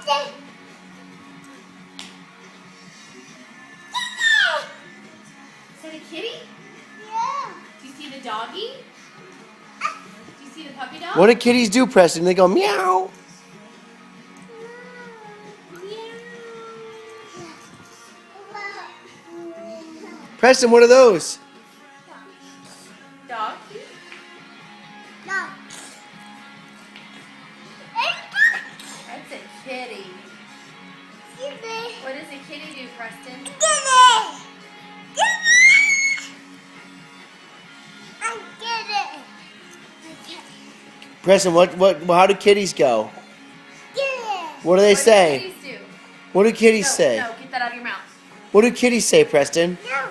Is that a kitty? Yeah. Do you see the doggy? Do you see the puppy dog? What do kitties do, Preston? They go meow. Preston, what are those? Dog? No. That's a kitty. What does a kitty do, Preston? Preston, how do kitties go? What do they say? What do kitties do? What do kitties say? No, get that out of your mouth. What do kitties say, Preston? No.